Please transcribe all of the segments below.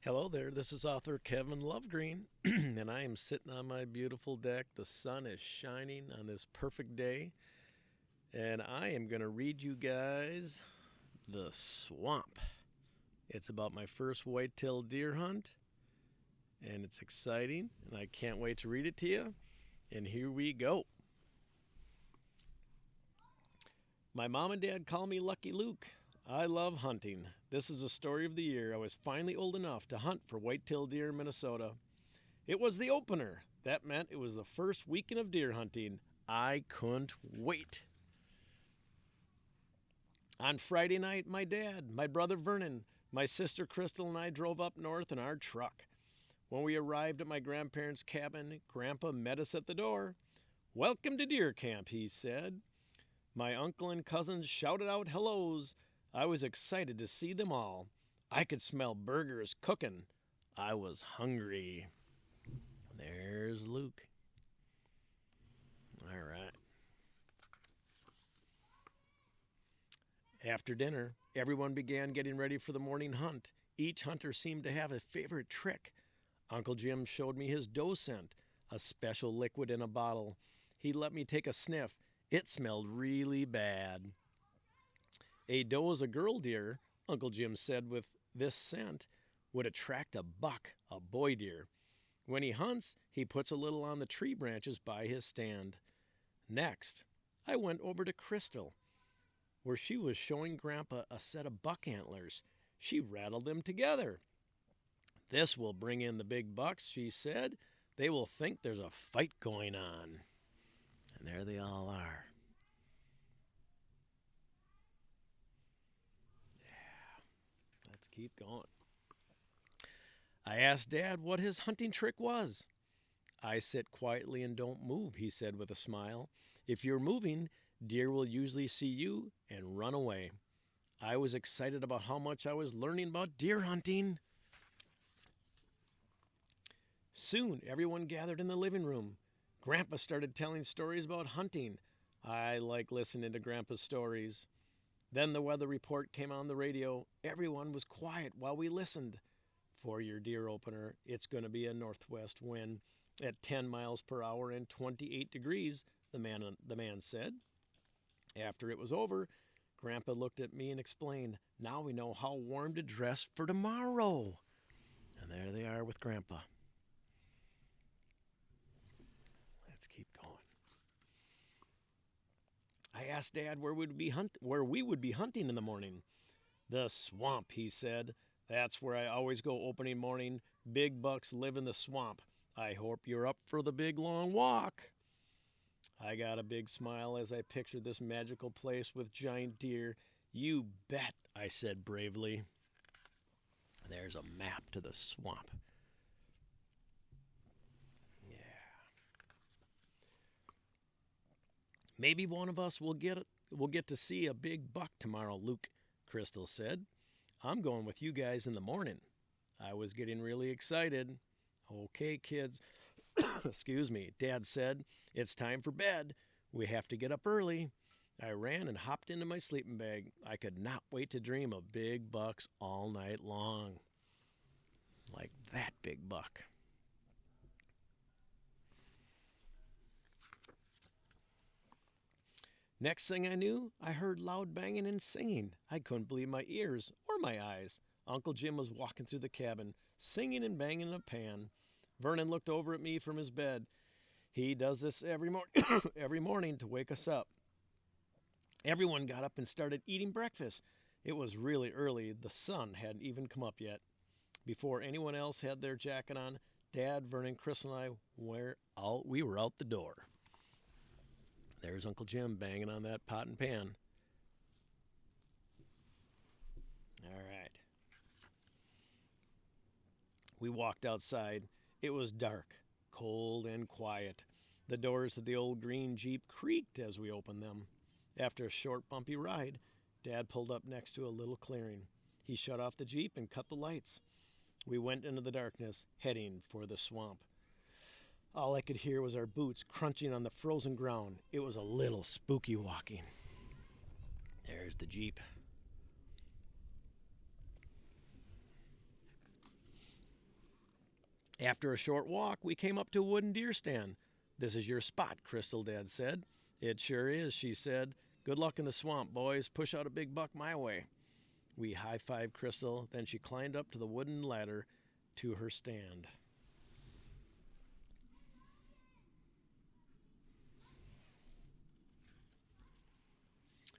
Hello there, this is author Kevin Lovegreen, and I am sitting on my beautiful deck. The sun is shining on this perfect day, and I am going to read you guys The Swamp. It's about my first whitetail deer hunt, and it's exciting, and I can't wait to read it to you. And here we go. My mom and dad call me Lucky Luke. I love hunting. This is a story of the year. I was finally old enough to hunt for whitetail deer in Minnesota. It was the opener. That meant it was the first weekend of deer hunting. I couldn't wait. On Friday night, my dad, my brother Vernon, my sister Crystal, and I drove up north in our truck. When we arrived at my grandparents' cabin, Grandpa met us at the door. "Welcome to deer camp," he said. My uncle and cousins shouted out hellos. I was excited to see them all. I could smell burgers cooking. I was hungry. There's Luke. All right. After dinner, everyone began getting ready for the morning hunt. Each hunter seemed to have a favorite trick. Uncle Jim showed me his doe scent, a special liquid in a bottle. He let me take a sniff. It smelled really bad. A doe is a girl deer, Uncle Jim said, with this scent would attract a buck, a boy deer. When he hunts, he puts a little on the tree branches by his stand. Next, I went over to Crystal, where she was showing Grandpa a set of buck antlers. She rattled them together. "This will bring in the big bucks," she said. "They will think there's a fight going on." And there they all are. Let's keep going. I asked Dad what his hunting trick was. "I sit quietly and don't move," he said with a smile. "If you're moving, deer will usually see you and run away." I was excited about how much I was learning about deer hunting. Soon, everyone gathered in the living room. Grandpa started telling stories about hunting. I like listening to Grandpa's stories. Then the weather report came on the radio. Everyone was quiet while we listened. "For your deer opener, it's going to be a northwest wind at 10 miles per hour and 28 degrees, the man said. After it was over, Grandpa looked at me and explained, "Now we know how warm to dress for tomorrow." And there they are with Grandpa. Let's keep going. I asked Dad where we would be hunting in the morning. "The swamp," he said. "That's where I always go opening morning. Big bucks live in the swamp. I hope you're up for the big long walk." I got a big smile as I pictured this magical place with giant deer. "You bet," I said bravely. There's a map to the swamp. "Maybe one of us will get to see a big buck tomorrow, Luke," Crystal said. "I'm going with you guys in the morning." I was getting really excited. "Okay, kids," excuse me, Dad said. "It's time for bed. We have to get up early." I ran and hopped into my sleeping bag. I could not wait to dream of big bucks all night long. Like that big buck. Next thing I knew, I heard loud banging and singing. I couldn't believe my ears or my eyes. Uncle Jim was walking through the cabin, singing and banging in a pan. Vernon looked over at me from his bed. He does this every morning to wake us up. Everyone got up and started eating breakfast. It was really early. The sun hadn't even come up yet. Before anyone else had their jacket on, Dad, Vernon, Chris, and I we were out the door. There's Uncle Jim banging on that pot and pan. All right. We walked outside. It was dark, cold, and quiet. The doors of the old green Jeep creaked as we opened them. After a short, bumpy ride, Dad pulled up next to a little clearing. He shut off the Jeep and cut the lights. We went into the darkness, heading for the swamp. All I could hear was our boots crunching on the frozen ground. It was a little spooky walking. There's the Jeep. After a short walk, we came up to a wooden deer stand. "This is your spot," Crystal, Dad said. "It sure is," she said. "Good luck in the swamp, boys. Push out a big buck my way." We high-fived Crystal, then she climbed up to the wooden ladder to her stand.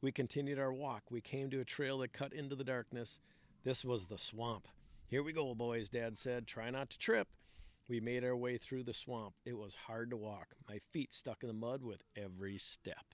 We continued our walk. We came to a trail that cut into the darkness. This was the swamp. "Here we go, boys," Dad said. "Try not to trip." We made our way through the swamp. It was hard to walk. My feet stuck in the mud with every step.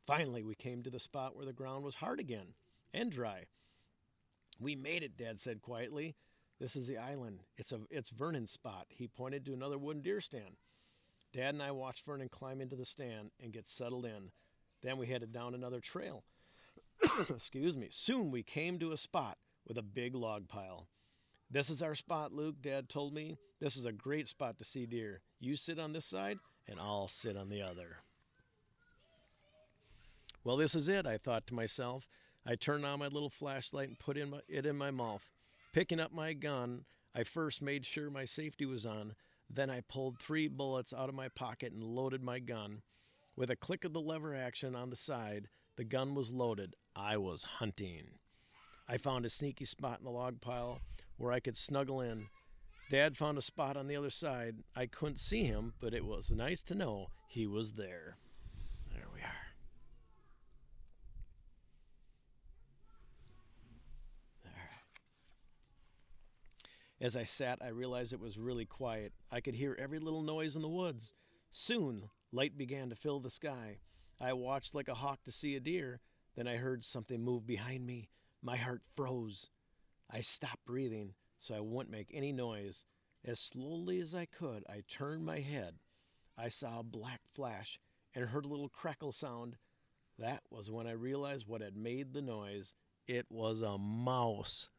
Finally, we came to the spot where the ground was hard again and dry. "We made it," Dad said quietly. "This is the island. It's Vernon's spot." He pointed to another wooden deer stand. Dad and I watched Vernon climb into the stand and get settled in. Then we headed down another trail. Excuse me. Soon we came to a spot with a big log pile. "This is our spot, Luke," Dad told me. "This is a great spot to see deer. You sit on this side, and I'll sit on the other." Well, this is it, I thought to myself. I turned on my little flashlight and put it in my mouth. Picking up my gun, I first made sure my safety was on. Then I pulled 3 bullets out of my pocket and loaded my gun. With a click of the lever action on the side, the gun was loaded. I was hunting. I found a sneaky spot in the log pile where I could snuggle in. Dad found a spot on the other side. I couldn't see him, but it was nice to know he was there. There we are. All right. As I sat, I realized it was really quiet. I could hear every little noise in the woods. Soon, light began to fill the sky. I watched like a hawk to see a deer. Then I heard something move behind me. My heart froze. I stopped breathing so I wouldn't make any noise. As slowly as I could, I turned my head. I saw a black flash and heard a little crackle sound. That was when I realized what had made the noise. It was a mouse.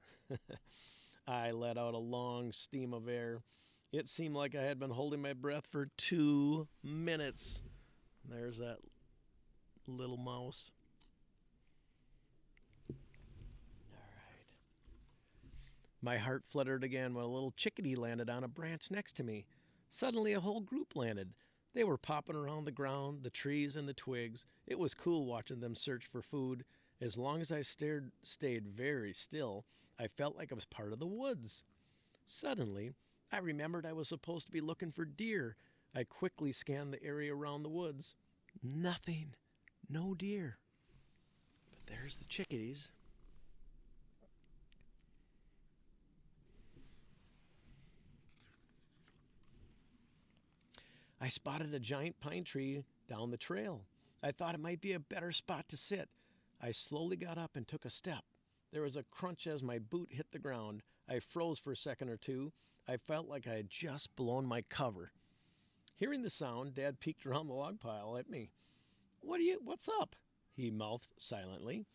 I let out a long steam of air. It seemed like I had been holding my breath for 2 minutes. There's that little mouse. All right. My heart fluttered again when a little chickadee landed on a branch next to me. Suddenly, a whole group landed. They were popping around the ground, the trees, and the twigs. It was cool watching them search for food. As long as I stayed very still, I felt like I was part of the woods. Suddenly, I remembered I was supposed to be looking for deer. I quickly scanned the area around the woods. Nothing. No deer. But there's the chickadees. I spotted a giant pine tree down the trail. I thought it might be a better spot to sit. I slowly got up and took a step. There was a crunch as my boot hit the ground. I froze for a second or two. I felt like I had just blown my cover. Hearing the sound, Dad peeked around the log pile at me. What's up?" he mouthed silently.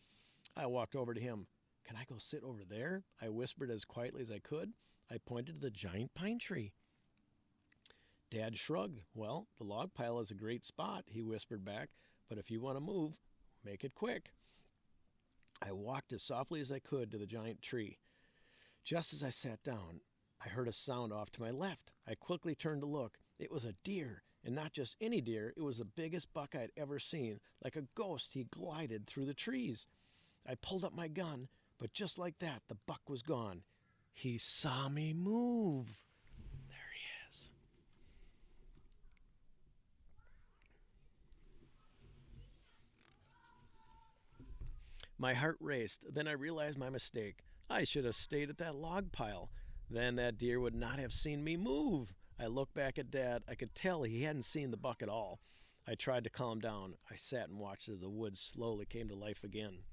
I walked over to him. "Can I go sit over there?" I whispered as quietly as I could. I pointed to the giant pine tree. Dad shrugged. "Well, the log pile is a great spot," he whispered back, "but if you want to move, make it quick." I walked as softly as I could to the giant tree. Just as I sat down, I heard a sound off to my left. I quickly turned to look. It was a deer, and not just any deer. It was the biggest buck I'd ever seen. Like a ghost, he glided through the trees. I pulled up my gun, but just like that, the buck was gone. He saw me move. There he is. My heart raced. Then I realized my mistake. I should have stayed at that log pile. Then that deer would not have seen me move. I looked back at Dad. I could tell he hadn't seen the buck at all. I tried to calm down. I sat and watched as the woods slowly came to life again.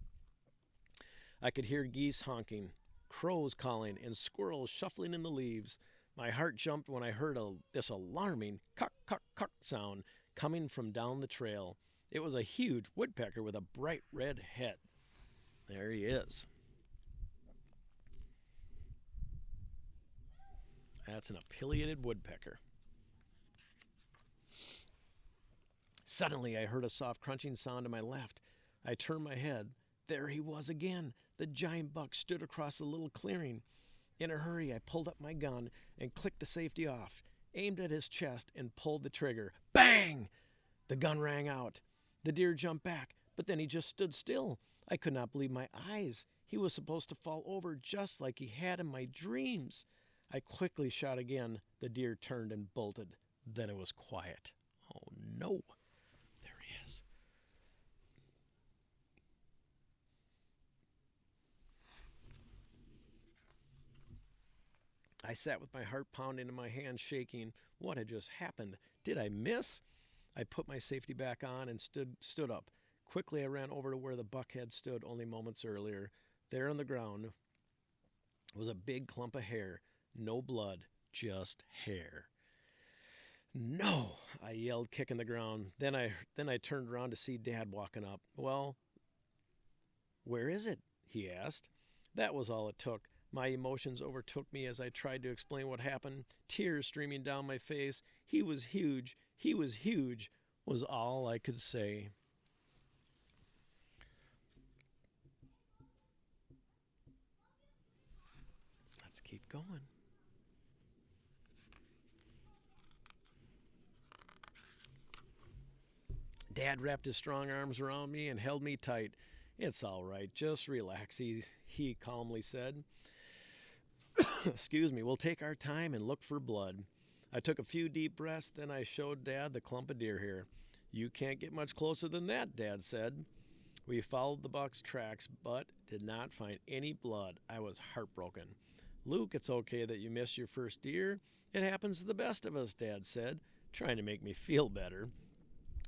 I could hear geese honking, crows calling, and squirrels shuffling in the leaves. My heart jumped when I heard this alarming cuck, cuck, cuck sound coming from down the trail. It was a huge woodpecker with a bright red head. There he is. That's an pileated woodpecker. Suddenly, I heard a soft crunching sound to my left. I turned my head. There he was again. The giant buck stood across the little clearing. In a hurry, I pulled up my gun and clicked the safety off, aimed at his chest, and pulled the trigger. Bang! The gun rang out. The deer jumped back, but then he just stood still. I could not believe my eyes. He was supposed to fall over just like he had in my dreams. I quickly shot again. The deer turned and bolted. Then it was quiet. Oh no! There he is. I sat with my heart pounding and my hands shaking. What had just happened? Did I miss? I put my safety back on and stood up. Quickly, I ran over to where the buck had stood only moments earlier. There on the ground was a big clump of hair. No blood, just hair. No, I yelled, kicking the ground. Then I turned around to see Dad walking up. Well, where is it? He asked. That was all it took. My emotions overtook me as I tried to explain what happened, tears streaming down my face. He was huge, was all I could say. Let's keep going. Dad wrapped his strong arms around me and held me tight. It's all right, just relax, he calmly said. Excuse me, we'll take our time and look for blood. I took a few deep breaths, then I showed Dad the clump of deer hair. You can't get much closer than that, Dad said. We followed the buck's tracks, but did not find any blood. I was heartbroken. Luke, it's okay that you missed your first deer. It happens to the best of us, Dad said, trying to make me feel better.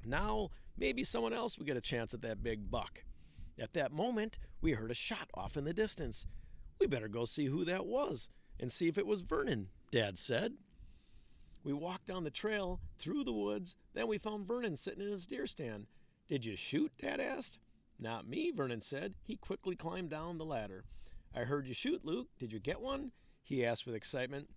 Now, maybe someone else will get a chance at that big buck. At that moment, we heard a shot off in the distance. We better go see who that was and see if it was Vernon, Dad said. We walked down the trail, through the woods, then we found Vernon sitting in his deer stand. Did you shoot? Dad asked. Not me, Vernon said. He quickly climbed down the ladder. I heard you shoot, Luke. Did you get one? He asked with excitement.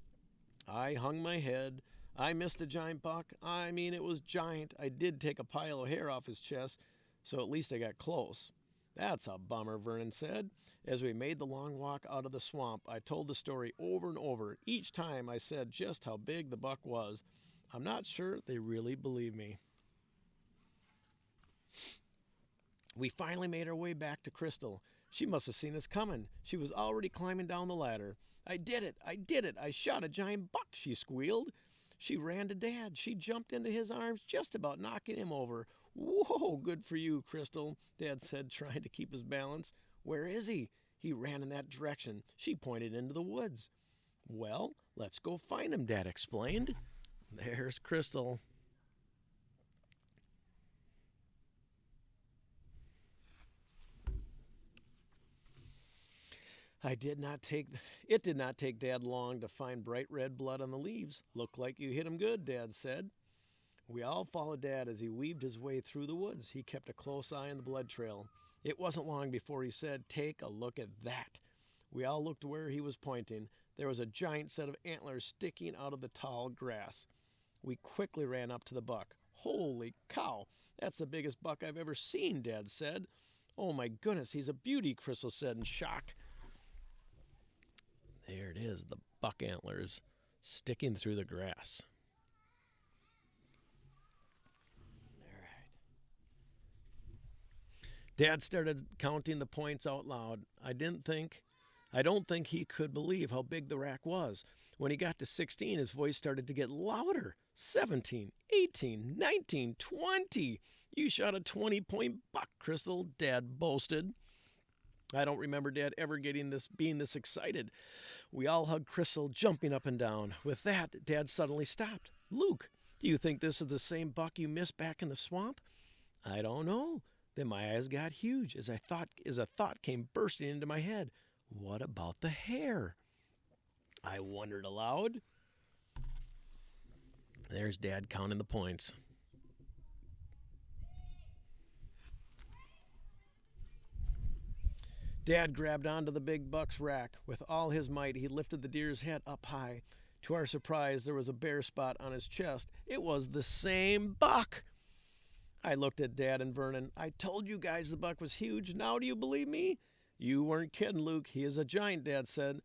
I hung my head. I missed a giant buck. I mean, it was giant. I did take a pile of hair off his chest, so at least I got close. That's a bummer, Vernon said. As we made the long walk out of the swamp, I told the story over and over. Each time I said just how big the buck was. I'm not sure they really believed me. We finally made our way back to Crystal. She must have seen us coming. She was already climbing down the ladder. I did it! I shot a giant buck, she squealed. She ran to Dad. She jumped into his arms, just about knocking him over. Whoa, good for you, Crystal, Dad said, trying to keep his balance. Where is he? He ran in that direction. She pointed into the woods. Well, let's go find him, Dad explained. There's Crystal. It did not take Dad long to find bright red blood on the leaves. Looked like you hit him good, Dad said. We all followed Dad as he weaved his way through the woods. He kept a close eye on the blood trail. It wasn't long before he said, "Take a look at that." We all looked where he was pointing. There was a giant set of antlers sticking out of the tall grass. We quickly ran up to the buck. Holy cow, that's the biggest buck I've ever seen, Dad said. Oh my goodness, he's a beauty, Crystal said in shock. There it is, the buck antlers sticking through the grass. All right. Dad started counting the points out loud. I don't think he could believe how big the rack was. When he got to 16, his voice started to get louder. 17, 18, 19, 20. You shot a 20-point buck, Crystal, Dad boasted. I don't remember Dad ever being this excited. We all hugged Crystal, jumping up and down. With that, Dad suddenly stopped. Luke, do you think this is the same buck you missed back in the swamp? I don't know. Then my eyes got huge as a thought came bursting into my head. What about the hair? I wondered aloud. There's Dad counting the points. Dad grabbed onto the big buck's rack. With all his might, he lifted the deer's head up high. To our surprise, there was a bare spot on his chest. It was the same buck. I looked at Dad and Vernon. I told you guys the buck was huge. Now do you believe me? You weren't kidding, Luke. He is a giant, Dad said.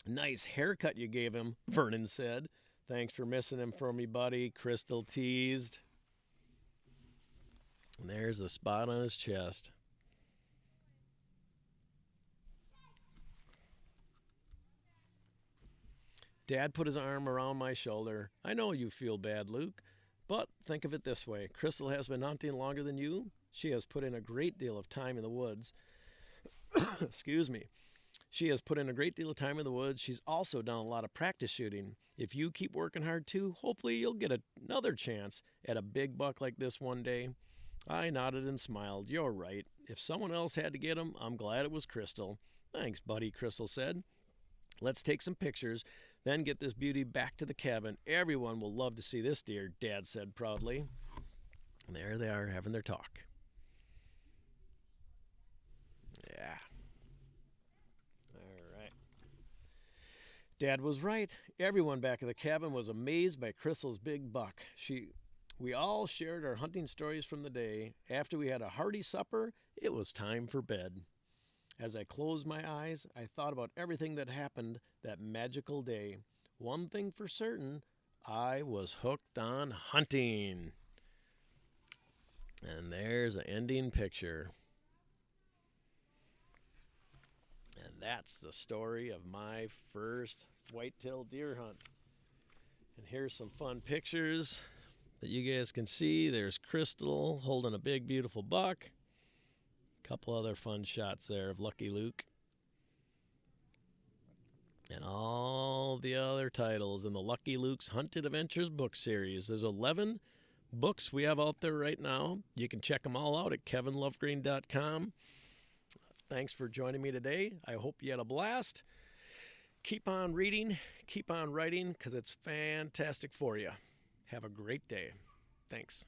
Nice haircut you gave him, Vernon said. Thanks for missing him for me, buddy, Crystal teased. And there's a spot on his chest. Dad put his arm around my shoulder. I know you feel bad, Luke, but think of it this way. Crystal has been hunting longer than you. She has put in a great deal of time in the woods. Excuse me. She has put in a great deal of time in the woods. She's also done a lot of practice shooting. If you keep working hard too, hopefully you'll get another chance at a big buck like this one day. I nodded and smiled. You're right. If someone else had to get him, I'm glad it was Crystal. Thanks, buddy, Crystal said. Let's take some pictures, then get this beauty back to the cabin. Everyone will love to see this deer, Dad said proudly. And there they are having their talk. Yeah. All right. Dad was right. Everyone back at the cabin was amazed by Crystal's big buck. We all shared our hunting stories from the day. After we had a hearty supper, it was time for bed. As I closed my eyes, I thought about everything that happened that magical day. One thing for certain, I was hooked on hunting. And there's an ending picture. And that's the story of my first whitetail deer hunt. And here's some fun pictures that you guys can see. There's Crystal holding a big, beautiful buck. A couple other fun shots there of Lucky Luke. And all the other titles in the Lucky Luke's Hunted Adventures book series. There's 11 books we have out there right now. You can check them all out at kevinlovegreen.com. Thanks for joining me today. I hope you had a blast. Keep on reading, keep on writing, because it's fantastic for you. Have a great day. Thanks.